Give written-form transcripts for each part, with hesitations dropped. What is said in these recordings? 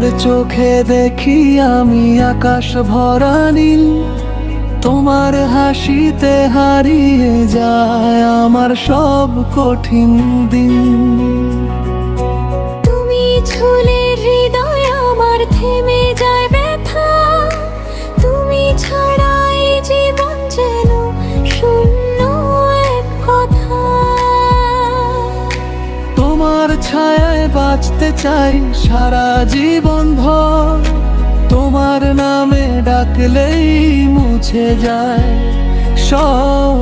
তোমার চোখে দেখি আমি আকাশ ভরা নীল, তোমার হাসিতে হারিয়ে যায় আমার সব কঠিন দিন। তুমি ছুলে হৃদয় আমার থেমে যায় ব্যথা, তুমি ছাড়া এই জীবন যেন শূন্য এক কথা। তোমার ছায়ায় বাঁচতে চাই সারা জীবন ভর, তোমার নামে ডাকলেই মুছে যায় সব।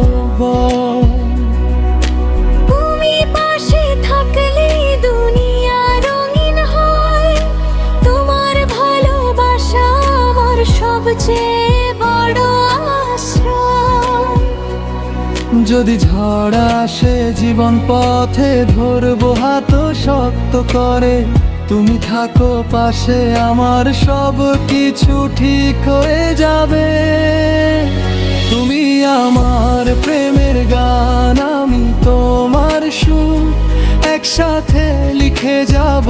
তুমি পাশে থাকলে দুনিয়া রঙিন হয়, তোমার ভালোবাসা আমার সবচেয়ে বড় আশ্রয়। যদি ঝড় আসে জীবন পথে ধরবো হাত শক্ত করে, তুমি থাকো পাশে আমার সব কিছু ঠিক হয়ে যাবে। তুমি আমার প্রেমের গান, আমি তোমার সুর, একসাথে লিখে যাব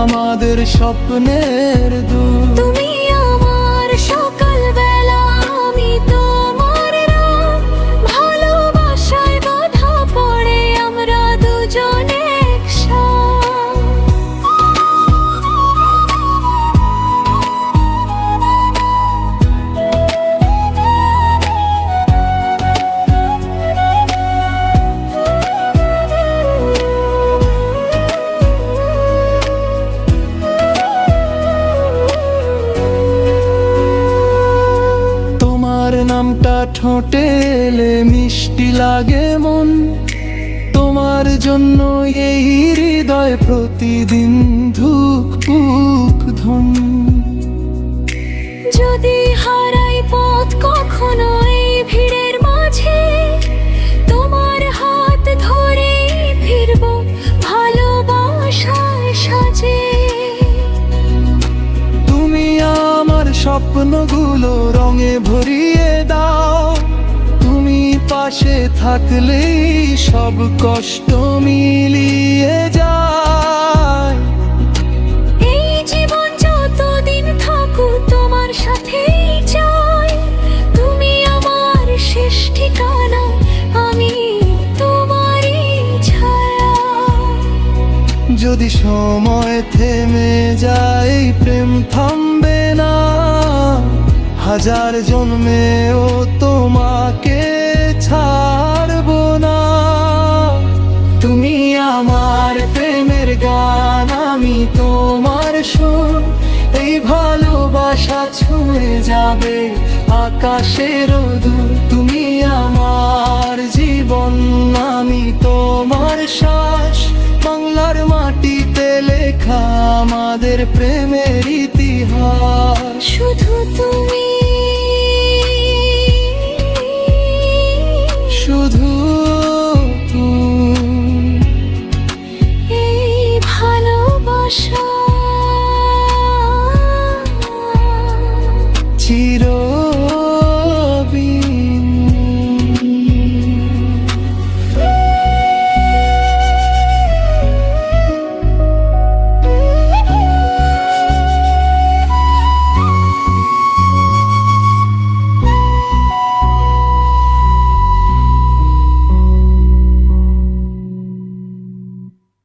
আমাদের স্বপ্নের দূর। তুমি আমার সকাল বেলা, আমি তোমার রাত, ভালোবাসায় বাধা পড়ে আমরা দুজনে একসাথে। তোমার নামটা ঠোঁটে এলে মিষ্টি লাগে মন, তোমার জন্য এই হৃদয় প্রতিদিন ধুক পুক ধন। যদি হারাই পথ কখনো এই ভিড়ের মাঝে, তোমার হাত ধরে ফিরবো ভালোবাসায় সাজে। তুমি আমার স্বপ্নগুলো রঙে ভরিয়ে দাও, তুমি পাশে থাকলেই সব কষ্ট মিলিয়ে যায়। এই জীবন যতদিন থাকুক তোমার সাথেই চাই, তুমি আমার শেষ ঠিকানা, আমি তোমারই ছায়া। যদি সময় থেমে যায় প্রেম থামবে না, হাজার জন্মেও তোমাকে ছাড়বো না। তুমি আমার প্রেমের গান, আমি তোমার সুর, এই ভালোবাসা ছুঁয়ে যাবে আকাশের দূর। তুমি আমার জীবন, আমি তোমার শ্বাস, বাংলার মাটিতে লেখা আমাদের প্রেমের ইতিহাস। শুধু তুমি, শুধু